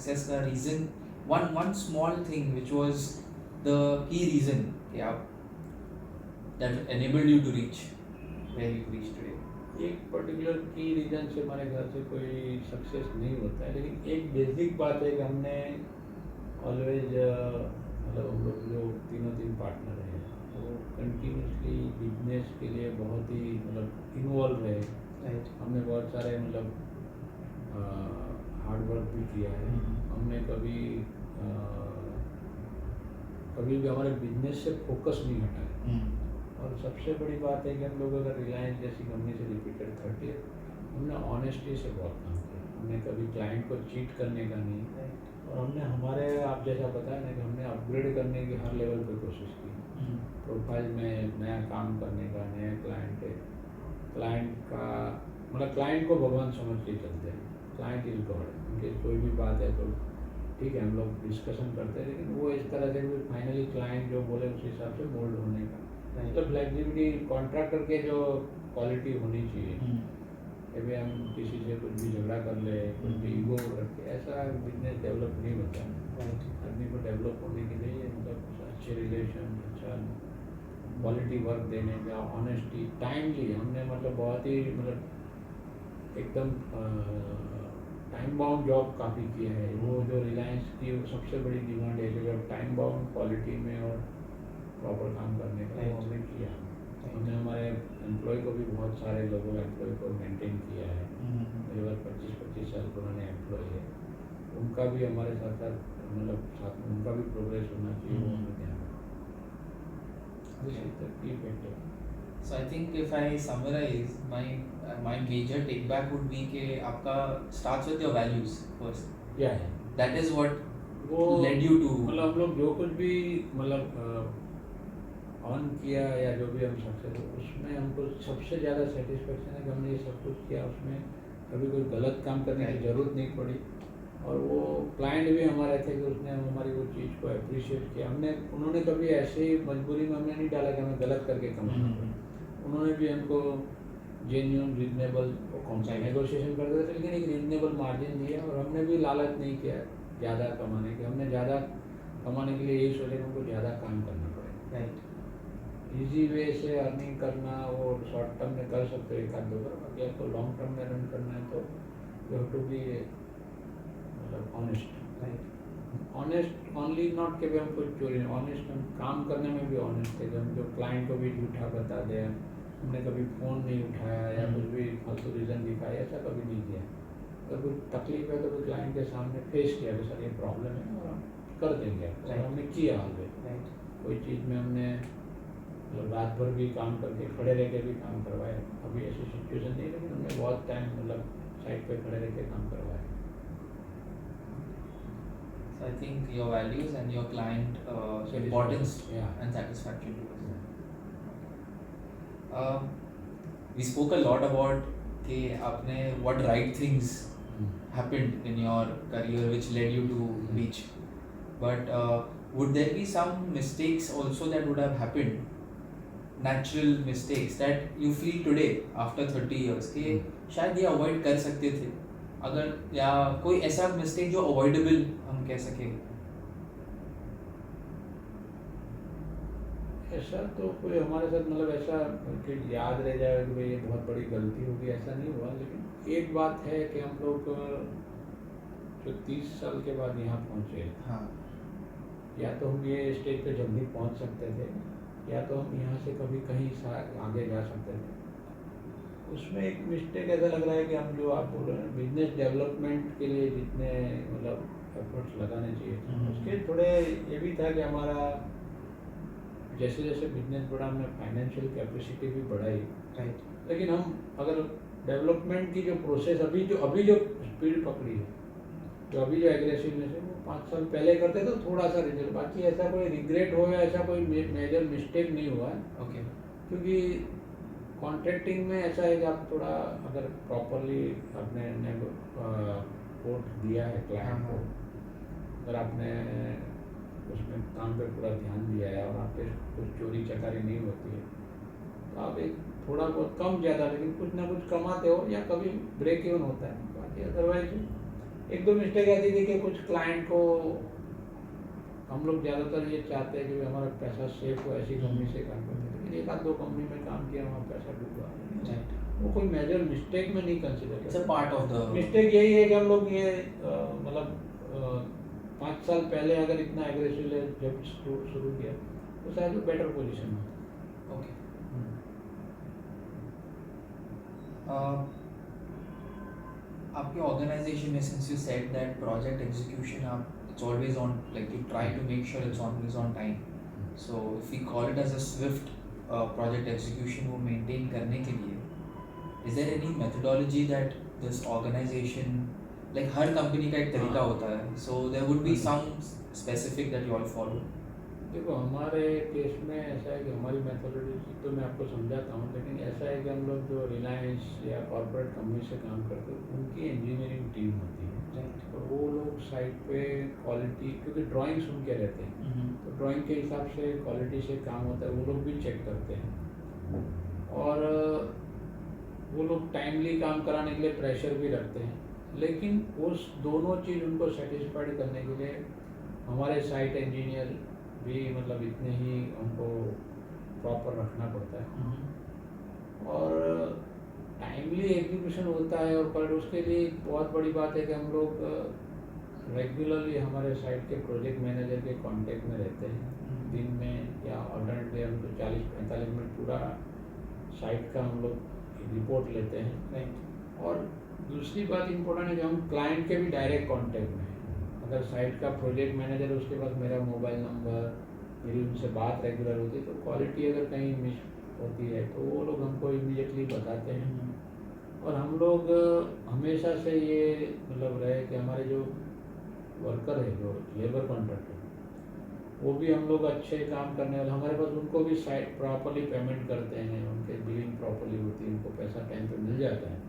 Success का reason, one small thing which was the key reason कि आप that enabled you to reach where you reached today? एक particular की reason से हमारे ख्याल से कोई सक्सेस नहीं होता है, लेकिन एक बेसिक बात है कि हमने ऑलवेज मतलब हम लोग जो तीन पार्टनर हैं वो कंटिन्यूसली बिजनेस के लिए बहुत ही मतलब इन्वॉल्व रहे। Right. हमने बहुत सारे मतलब हार्ड वर्क भी किया है। हमने कभी भी हमारे बिजनेस से फोकस नहीं हटा है। और सबसे बड़ी बात है कि हम लोग अगर रिलायंस जैसी कंपनी से रिपीटेड 30 ईयर हमने ऑनेस्टी से बहुत काम किया। हमने कभी क्लाइंट को चीट करने का नहीं, और हमने हमारे आप जैसा बताया ना कि हमने अपग्रेड करने की हर लेवल पे कोशिश की। प्रोफाइल में नया काम करने का, नया क्लाइंट का मतलब क्लाइंट को भगवान समझ के चलते हैं। Client is God. उनकी कोई भी बात है तो ठीक है हम लोग डिस्कशन करते हैं, लेकिन वो इस तरह से फाइनली क्लाइंट जो बोले उस हिसाब से मोल्ड होने का मतलब फ्लेक्सिबिलिटी कॉन्ट्रैक्टर के जो क्वालिटी होनी चाहिए। अभी हम किसी से कुछ भी झगड़ा कर ले, कुछ भी ईगो रख के, ऐसा बिजनेस डेवलप नहीं होता। आदमी को डेवलप होने के लिए मतलब अच्छे रिलेशन, अच्छा क्वालिटी वर्क देने का, ऑनेस्टी, टाइमली। हमने मतलब बहुत ही मतलब एकदम टाइम बाउंड जॉब काफ़ी किया है। वो जो रिलायंस की सबसे बड़ी डिमांड है कि टाइम बाउंड क्वालिटी में और प्रॉपर काम करने का, वो हमने किया। हमने हमारे एम्प्लॉय को भी बहुत सारे लोगों एम्प्लॉय को मेंटेन किया है। मेरे पास 25 साल पुराने एम्प्लॉय है, उनका भी हमारे साथ साथ मतलब साथ में उनका भी प्रोग्रेस होना चाहिए, वो हमें ध्यान रखना। So I think if I summarize, my major take back would be कि आपका starts with your values first. Yeah. That is what वो led you to मतलब हम लोग जो कुछ भी मतलब ऑन किया या जो भी हम सक्सेस हो, उसमें हमको सबसे ज़्यादा सेटिस्फेक्शन है कि हमने ये सब कुछ किया, उसमें कभी कोई गलत काम करने की ज़रूरत नहीं पड़ी। और वो क्लाइंट भी हमारे थे कि उसने हमारी वो चीज़ को अप्रिशिएट किया। उन्होंने कभी ऐसे ही मजबूरी में हमें नहीं डाला कि हमें गलत करके कमाना पड़े। उन्होंने भी हमको जेन्यून रीजनेबल नेगोशिएशन करते थे, लेकिन एक रीजनेबल मार्जिन दिया। और हमने भी लालच नहीं किया ज़्यादा कमाने की। हमने ज़्यादा कमाने के लिए यही सोचा कि हमको ज़्यादा काम करना पड़े। इजी वे से अर्निंग करना वो शॉर्ट टर्म में कर सकते हो, 1-2 बार। बाकी आपको लॉन्ग टर्म में रन करना है तो यू हैव टू बी मतलब ऑनेस्ट ओनली, नॉट कि हम कुछ चोरी, ऑनेस्ट। हम काम करने में भी ऑनेस्ट है। हम जो क्लाइंट को भी झूठा बता दें, हमने कभी फ़ोन नहीं उठाया या कुछ भी फालतू रीज़न दिखाया, ऐसा कभी नहीं किया। अगर कुछ तकलीफ है तो कोई क्लाइंट के सामने फेस किया कि सर ये प्रॉब्लम है और हम कर देंगे। और हमने किया ऑलरेडी। कोई चीज़ में हमने मतलब रात भर भी काम करके, खड़े रह के भी काम करवाया। अभी ऐसी सिचुएशन नहीं, लेकिन हमने बहुत टाइम मतलब साइड पे खड़े रह के काम करवाया। So I think your values and your client importance and satisfaction to us. We spoke a lot about कि आपने what right things happened in your career which led you to reach, but would there be some mistakes also that would have happened, natural mistakes that you feel today after 30 years कि शायद ये avoid कर सकते थे अगर, या कोई ऐसा mistake जो avoidable हम कह सके? ऐसा तो कोई हमारे साथ मतलब ऐसा कि याद रह जाए कि भाई ये बहुत बड़ी गलती होगी, ऐसा नहीं हुआ। लेकिन एक बात है कि हम लोग जो 30 साल के बाद यहाँ पहुँचे, हाँ, या तो हम ये स्टेज पे जल्दी पहुँच सकते थे, या तो हम यहाँ से कभी कहीं आगे जा सकते थे। उसमें एक मिस्टेक ऐसा लग रहा है कि हम जो आप बोल रहे हैं बिजनेस डेवलपमेंट के लिए जितने मतलब एफर्ट्स लगाने चाहिए, उसके थोड़े ये भी था कि हमारा जैसे जैसे बिजनेस बढ़ा हमने फाइनेंशियल कैपेसिटी भी बढ़ाई। लेकिन हम अगर डेवलपमेंट की जो प्रोसेस अभी जो स्पीड पकड़ी है, जो अभी जो एग्रेसिवनेस है, वो 5 साल पहले करते तो थोड़ा सा रिजल्ट। बाकी ऐसा कोई रिग्रेट हो या ऐसा कोई मेजर मिस्टेक नहीं हुआ है। ओके। क्योंकि कॉन्ट्रैक्टिंग में ऐसा है कि आप थोड़ा अगर प्रॉपरली आपने कोट दिया है क्लाइंट को, अगर आपने उसमें काम पे पूरा ध्यान दिया है और आपके कुछ चोरी चकारी नहीं होती है, तो आप एक थोड़ा बहुत कम ज़्यादा लेकिन कुछ ना कुछ कमाते हो या कभी ब्रेक इवन होता है। बाकी अदरवाइज एक दो मिस्टेक ऐसी थी कि कुछ क्लाइंट को हम लोग ज़्यादातर ये चाहते हैं कि हमारा पैसा सेफ हो, ऐसी कंपनी से काम करते हैं, लेकिन एक आध दो कंपनी में काम किया वहाँ पैसा डूबा। राइट, वो कोई मेजर मिस्टेक में नहीं consider it's a part of the mistake यही है कि हम लोग ये मतलब 5 साल पहले अगर इतना एग्रेसिव जब शुरू किया तो शायद वो बेटर पोजीशन में। ओके। आपके ऑर्गेनाइजेशन में since you said that project execution आप it's always on, like you try to make sure it's always on time, so if we call it as a swift project execution वो maintain करने के लिए is there any methodology that this organization, like her company का एक तरीका होता है, so there would be some specific that you all follow? देखो हमारे केस में ऐसा है कि हमारी मेथोडोलॉजी तो मैं आपको समझाता हूँ, लेकिन ऐसा है कि हम लोग जो रिलायंस या कॉर्पोरेट कंपनी से काम करते हैं उनकी इंजीनियरिंग टीम होती है, और वो लोग साइट पे क्वालिटी, क्योंकि ड्राइंग्स उनके रहते हैं तो ड्राइंग के हिसाब से क्वालिटी से काम होता है, वो लोग भी चेक करते हैं, और वो लोग टाइमली काम कराने के लिए प्रेशर भी रखते हैं, लेकिन उस दोनों चीज़ उनको सेटिस्फाइड करने के लिए हमारे साइट इंजीनियर भी मतलब इतने ही हमको प्रॉपर रखना पड़ता है, और टाइमली एग्जीक्यूशन होता है। और पर उसके लिए बहुत बड़ी बात है कि हम लोग रेगुलरली हमारे साइट के प्रोजेक्ट मैनेजर के कांटेक्ट में रहते हैं, दिन में या ऑल्टरनेटली हम तो 40-45 मिनट पूरा साइट का हम लोग रिपोर्ट लेते हैं, राइट। और दूसरी बात इम्पोर्टेंट है कि हम क्लाइंट के भी डायरेक्ट कांटेक्ट में हैं। अगर साइट का प्रोजेक्ट मैनेजर, उसके पास मेरा मोबाइल नंबर, मेरी उनसे बात रेगुलर होती है, तो क्वालिटी अगर कहीं मिस होती है तो वो लोग हमको इमीडिएटली बताते हैं। और हम लोग हमेशा से ये मतलब रहे कि हमारे जो वर्कर है, जो लेबर कॉन्ट्रैक्टर, वो भी हम लोग अच्छे काम करने वाले, हमारे पास उनको भी साइट प्रॉपर्ली पेमेंट करते हैं, उनके बिलिंग प्रॉपर्ली होती है, उनको पैसा टाइम पे मिल जाता है,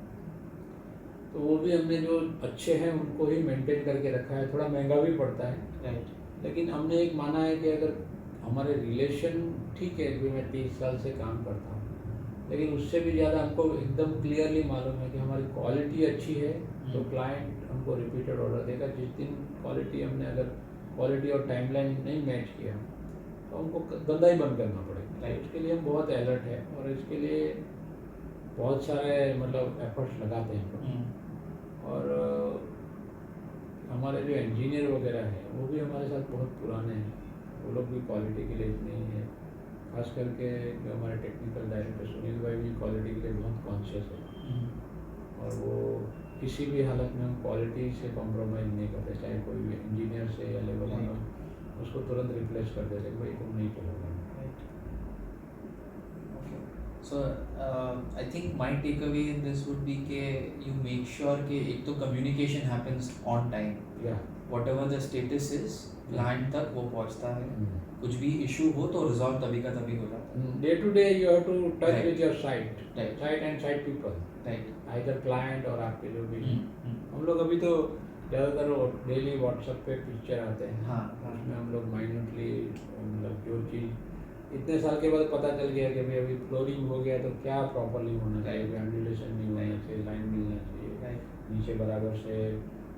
तो वो भी हमने जो अच्छे हैं उनको ही मेंटेन करके रखा है। थोड़ा महंगा भी पड़ता है, राइट, लेकिन हमने एक माना है कि अगर हमारे रिलेशन ठीक है कि मैं 30 साल से काम करता हूँ, लेकिन उससे भी ज़्यादा हमको एकदम क्लियरली मालूम है कि हमारी क्वालिटी अच्छी है तो क्लाइंट हमको रिपीटेड ऑर्डर देगा। जिस दिन क्वालिटी हमने अगर क्वालिटी और टाइमलाइन नहीं मैच किया तो हमको धंधा ही बंद करना पड़ेगा, राइट। उसके लिए हम बहुत अलर्ट है और इसके लिए बहुत सारे मतलब एफर्ट्स लगाते हैं हम लोग। और हमारे जो इंजीनियर वगैरह हैं वो भी हमारे साथ बहुत पुराने हैं, वो लोग भी क्वालिटी के लिए इतने ही है। खास करके जो हमारे टेक्निकल डायरेक्टर सुनील भाई भी क्वालिटी के लिए बहुत कॉन्शियस है, और वो किसी भी हालत में हम क्वालिटी से कॉम्प्रोमाइज़ नहीं करते, चाहे कोई भी इंजीनियर से या लेबर हो, उसको तुरंत रिप्लेस कर देते, भाई तुम नहीं चलोगे। So I think my takeaway in this would be कि you make sure कि एक तो communication happens on time, whatever the status is, client तक वो पहुँचता है, कुछ भी issue हो तो resolve तभी का तभी हो जाता है। Day to day you have to touch Right. with your site, Right. site and site people, Right. either client और आपके जो भी हम लोग अभी तो ज़्यादातर डेली व्हाट्सएप पे पिक्चर आते हैं, हाँ, उसमें हम लोग माइन्यूटली मतलब जो चीज़ इतने साल के बाद पता चल गया कि भाई अभी फ्लोरिंग हो गया तो क्या प्रॉपरली होना चाहिए, वेंटिलेशन नहीं होना चाहिए, लाइन मिलना चाहिए, नीचे बराबर से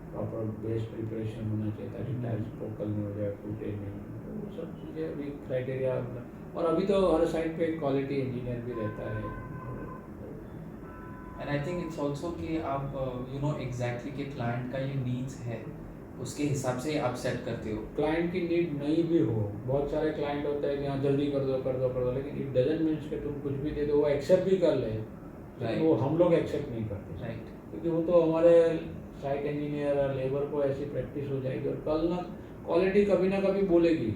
प्रॉपर बेस प्रिपरेशन होना चाहिए ताकि टाइल्स फोकल नहीं हो जाए, टूटे नहीं, तो वो सब चीज़ें अभी क्राइटेरिया। और अभी तो हर साइड पे क्वालिटी इंजीनियर भी रहता है। And I think it's also कि आप यू नो एग्जैक्टली कि क्लाइंट का ये नीड्स है उसके हिसाब से आप सेट करते हो। क्लाइंट की नीड नहीं भी हो, बहुत सारे क्लाइंट होते हैं कि हाँ जल्दी कर दो कर दो कर दो, लेकिन इट डजंट मीन्स कि तुम कुछ भी दे दो वो एक्सेप्ट भी कर ले, लेकिन वो हम लोग एक्सेप्ट नहीं करते, राइट, क्योंकि वो तो हमारे साइट इंजीनियर और लेबर को ऐसी प्रैक्टिस हो जाएगी और कल ना क्वालिटी कभी ना कभी बोलेगी।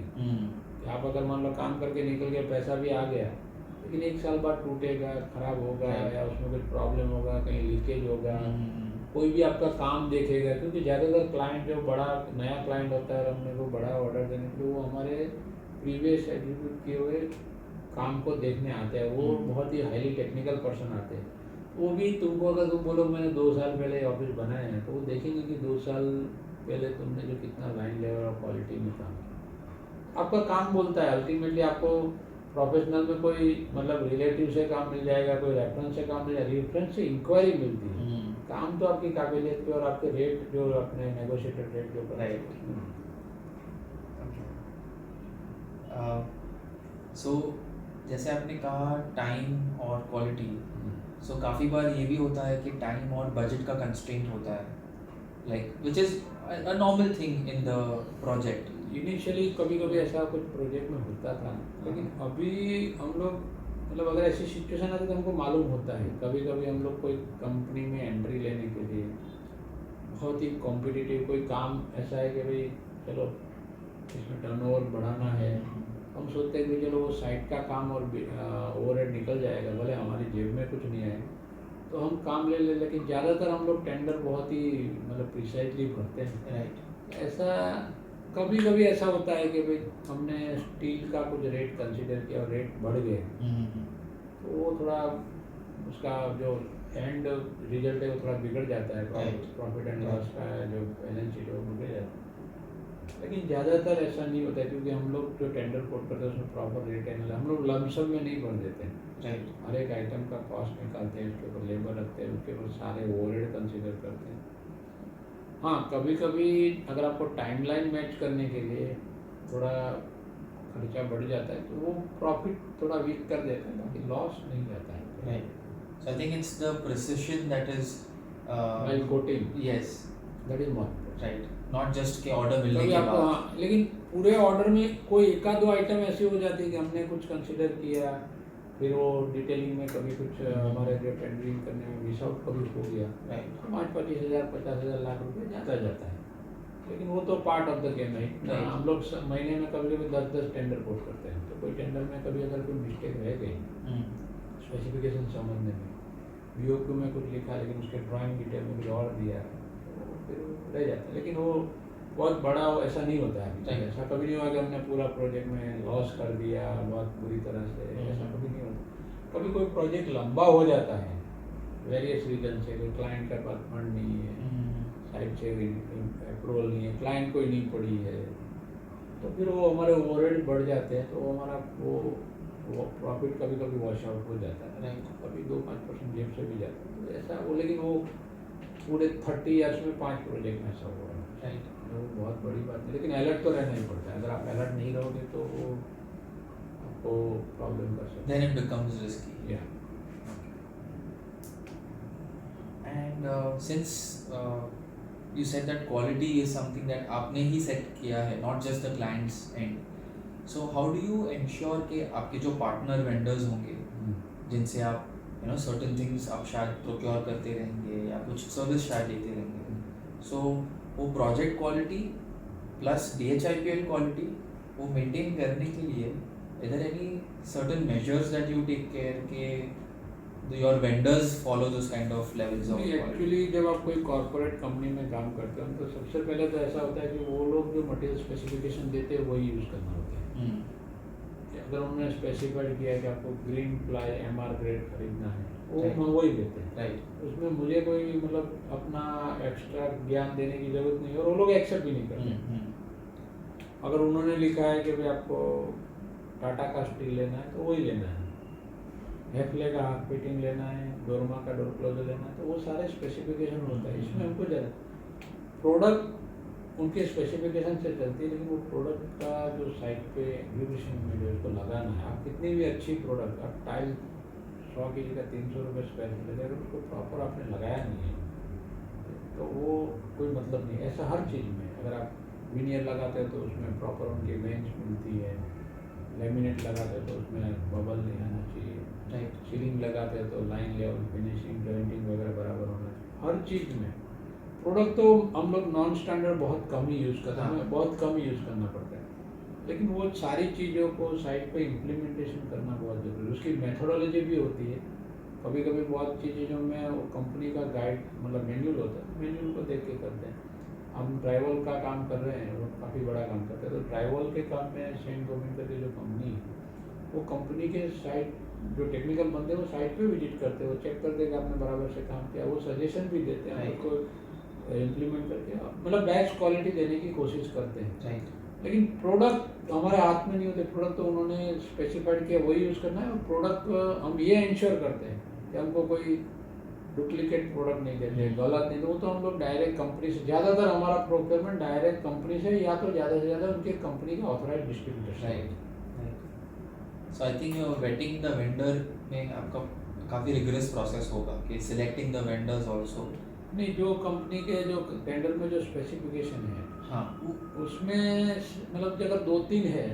आप अगर मान लो काम करके निकल गए, पैसा भी आ गया, लेकिन 1 साल बाद टूटेगा, खराब होगा या उसमें कुछ प्रॉब्लम होगा, कहीं लीकेज होगा, कोई भी आपका काम देखेगा, क्योंकि ज़्यादातर क्लाइंट जो बड़ा नया क्लाइंट होता है और हमने को बड़ा ऑर्डर देने के लिए वो हमारे प्रीवियस एग्जीक्यूट किए हुए काम को देखने आते हैं, वो बहुत ही हाईली टेक्निकल पर्सन आते हैं। वो भी तुमको अगर तुम बोलो मैंने 2 साल पहले ऑफिस बनाए हैं तो वो देखेंगे कि 2 साल पहले तुमने जो कितना लाइन लेवल और क्वालिटी में काम किया। आपका काम बोलता है, अल्टीमेटली आपको प्रोफेशनल में कोई मतलब रिलेटिव से काम मिल जाएगा, कोई रेफरेंस से काम मिल जाएगा, रेफरेंस से इंक्वायरी मिलती है काम तो आपकी काबिलियत पे और आपके रेट जो अपने नेगोशिएटेड रेट जो Right. सो जैसे आपने कहा टाइम और क्वालिटी, सो काफ़ी बार ये भी होता है कि टाइम और बजट का कंस्ट्रेंट होता है, like which is a normal thing in the project. Initially कभी कभी ऐसा कुछ प्रोजेक्ट में होता था, लेकिन अभी हम लोग मतलब अगर ऐसी सिचुएशन आती है तो हमको मालूम होता है. कभी कभी हम लोग कोई कंपनी में एंट्री लेने के लिए बहुत ही कॉम्पिटिटिव कोई काम ऐसा है कि भाई चलो इसमें टर्नओवर बढ़ाना है, हम सोचते हैं कि चलो वो साइट का काम और ओवरहेड निकल जाएगा, भले हमारी जेब में कुछ नहीं है तो हम काम ले ले. लेकिन ज़्यादातर हम लोग टेंडर बहुत ही मतलब प्रिसाइजली भरते हैं. राइट. ऐसा कभी कभी ऐसा होता है कि भाई हमने स्टील का कुछ रेट कंसीडर किया और रेट बढ़ गए, तो वो थोड़ा उसका जो एंड रिजल्ट है वो थोड़ा बिगड़ जाता है. Right. प्रॉफिट एंड लॉस का जो बैलेंस शीट है वो बिगड़ जाता है. लेकिन ज़्यादातर ऐसा नहीं होता है, क्योंकि हम लोग जो टेंडर कोट करते हैं उसमें प्रॉपर रेट है, हम लोग लमसम में नहीं भर देते हैं. राइट. हर एक आइटम का कॉस्ट निकालते हैं, उसके ऊपर लेबर रखते हैं, उसके ऊपर सारे ओवरहेड कंसीडर करते हैं. हाँ, कभी कभी अगर आपको टाइमलाइन मैच करने के लिए थोड़ा खर्चा बढ़ जाता है तो वो प्रॉफिट थोड़ा वीक कर देता है, बाकी लॉस नहीं जाता है. Right. So I think it's the precision that is While quoting, yes, that is more important. right. Not just के ऑर्डर मिलने कभी के आपको बाद. हाँ, लेकिन पूरे ऑर्डर में कोई एका दो आइटम ऐसी हो जाती है कि हमने कुछ कंसिडर किया, फिर वो डिटेलिंग में कभी कुछ हमारे जो टेंडरिंग करने में मिस आउट कभी हो गया, Right. 5-25,000 50,000 लाख रुपए जाता है. लेकिन वो तो पार्ट ऑफ द गेम है. Right. हम लोग महीने में कभी कभी 10-10 टेंडर पोस्ट करते हैं, तो कोई टेंडर में कभी अगर कोई मिस्टेक रह गई स्पेसिफिकेशन समझने में, बीओक्यू में कुछ लिखा लेकिन उसके ड्राइंग डिटेल में कुछ और दिया, तो फिर रह जाता है. लेकिन वो बहुत बड़ा ऐसा नहीं होता है. Right. ऐसा कभी नहीं हुआ कि हमने पूरा प्रोजेक्ट में लॉस कर दिया बहुत बुरी तरह से, हम्म. ऐसा कभी नहीं होता. कभी कोई प्रोजेक्ट लंबा हो जाता है वेरियस रीजन से, कोई क्लाइंट का पास फंड नहीं है, साइड से अप्रूवल नहीं है, क्लाइंट कोई नहीं पड़ी है, तो फिर वो हमारे ओवरहेड बढ़ जाते हैं, तो हमारा वो प्रॉफिट कभी कभी वॉश आउट हो जाता है. Right. कभी 2-5% जेब से भी जाता है. तो ऐसा वो, लेकिन वो पूरे 30 ईयर्स में 5 प्रोजेक्ट में ऐसा हुआ है. Right. वो बहुत बड़ी बात है, लेकिन अलर्ट तो रहना ही पड़ता है. अगर आप अलर्ट नहीं रहोगे तो वो आपको प्रॉब्लम कर सकते Then it becomes risky. हैं. या And since you said that quality is something that आपने ही set किया है, not just the client's end. So how do you ensure कि आपके जो partner vendors होंगे जिनसे आप certain things आप शायद procure करते रहेंगे या कुछ service शायद लेते रहेंगे, so वो project quality plus DHIPL quality वो maintain करने के लिए is there any certain measures that you take care के your vendors follow those kind of levels of quality? Actually जब आप कोई कॉर्पोरेट कंपनी में काम करते हो तो सबसे पहले तो ऐसा होता है कि वो लोग जो मटेरियल स्पेसिफिकेशन देते हैं वही यूज़ करना होता है. अगर उन्होंने स्पेसिफाइड किया है कि आपको ग्रीन प्लाई MR ग्रेड खरीदना है, वो Right. हम वही देते हैं. Right. उसमें मुझे कोई मतलब अपना एक्स्ट्रा ज्ञान देने की ज़रूरत नहीं है, और वो लोग एक्सेप्ट भी नहीं करते. अगर उन्होंने लिखा है कि भाई आपको टाटा का स्टील लेना है तो वही लेना है, हेफले का हाफ फिटिंग लेना है, डोरमा का डोर क्लोजर लेना है, तो वो सारे स्पेसिफिकेशन होता है. इसमें हमको ज़्यादा प्रोडक्ट उनके स्पेसिफिकेशन से चलती है, लेकिन वो प्रोडक्ट का जो साइट पे एग्जीक्यूशन में जो इसको लगाना है, आप कितनी भी अच्छी प्रोडक्ट, आप टाइल 100 kg का 300 रुपये स्क्वायर फीट है, अगर उसको प्रॉपर आपने लगाया नहीं है तो वो कोई मतलब नहीं. ऐसा हर चीज़ में अगर आप विनियर लगाते हो तो उसमें प्रॉपर उनकी बेंच मिलती है, लेमिनेट लगाते हो तो उसमें बबल नहीं आना चाहिए, Right. सीलिंग लगाते हैं तो लाइन लेवल फिनिशिंग जॉइंटिंग वगैरह बराबर होना चाहिए. हर चीज़ में प्रोडक्ट तो हम लोग नॉन स्टैंडर्ड बहुत कम ही यूज़ करते हैं, हमें बहुत कम ही यूज़ करना पड़ता है. लेकिन वो सारी चीज़ों को साइट पे इम्प्लीमेंटेशन करना बहुत ज़रूरी है. उसकी मेथोडोलॉजी भी होती है. कभी कभी बहुत चीज़ों में वो कंपनी का गाइड मतलब मैन्यूल होता है, मैन्यूल को देख के करते हैं. हम ड्राइवल का काम कर रहे हैं, वो काफ़ी बड़ा काम करते हैं, तो ड्राइवल के काम में सेंट गोविंद की जो कंपनी है, वो कंपनी के साइट जो टेक्निकल बंदे वो साइट पे विजिट करते हैं, वो चेक करते हैं कि आपने बराबर से काम किया, वो सजेशन भी देते हैं, Right. उसको इम्प्लीमेंट करके मतलब बेस्ट क्वालिटी देने की कोशिश करते हैं. Right. लेकिन प्रोडक्ट हमारे हाथ में नहीं होते. प्रोडक्ट तो उन्होंने स्पेसिफाइड किया वही यूज़ करना है, और प्रोडक्ट हम ये इंश्योर करते हैं कि हमको कोई डुप्लीकेट प्रोडक्ट नहीं देते, गलत नहीं, तो वो तो हम लोग डायरेक्ट कंपनी से, ज़्यादातर हमारा प्रोक्योरमेंट डायरेक्ट कंपनी से या तो ज़्यादा से ज़्यादा उनके कंपनी का ऑथराइज डिस्ट्रीब्यूटर से। Right. So I think waiting the vendor में आपका काफ़ी रिगरस प्रोसेस होगा कि सिलेक्टिंग द वेंडर्स आल्सो। नहीं, जो कंपनी के जो टेंडर में जो स्पेसिफिकेशन है, हाँ, उसमें मतलब कि अगर 2-3 है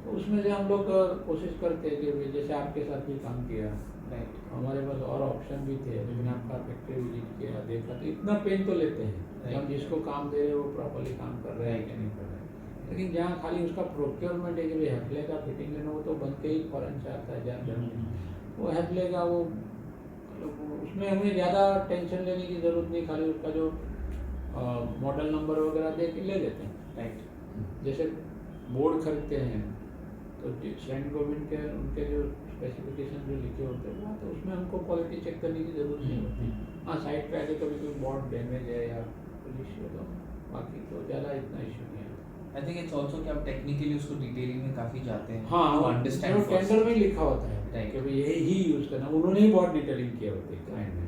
तो उसमें से हम लोग कोशिश करते हैं कि भाई जैसे आपके साथ भी काम किया, राइट, हमारे पास और ऑप्शन भी थे, लेकिन आपका फैक्ट्री विजिट किया, देखा, तो इतना पेन तो लेते हैं कि हम जिसको काम दे रहे हैं वो प्रॉपरली काम कर रहे हैं कि नहीं कर रहे हैं। लेकिन जहाँ खाली उसका प्रोक्योरमेंट है कि भाई हैफले का फिटिंग लेना, वो तो बन के ही फॉरन से आता है, जहाँ जर्मनी, वो हैफले का वो उसमें हमें ज़्यादा टेंशन लेने की ज़रूरत नहीं, खाली उसका जो मॉडल नंबर वगैरह दे के ले लेते हैं। राइट। जैसे बोर्ड खरीदते हैं तो सेंट गोविंद के उनके जो स्पेसिफिकेशन जो लिखे होते हैं वो, तो उसमें हमको क्वालिटी चेक करने की ज़रूरत नहीं होती। हाँ, साइट पे आके कभी कोई बोर्ड डैमेज है या कुछ इश्यू तो, बाकी तो ज़्यादा इतना इश्यू नहीं है। आई थिंक इट्स ऑल्सो कि आप टेक्निकली उसको डिटेलिंग में काफ़ी जाते हैं। हाँ, टू जो अंडरस्टैंड टेंडर में लिखा होता है Right. कि भाई यही ही यूज़ करना, उन्होंने ही बहुत डिटेलिंग किया होती है क्लाइंट ने।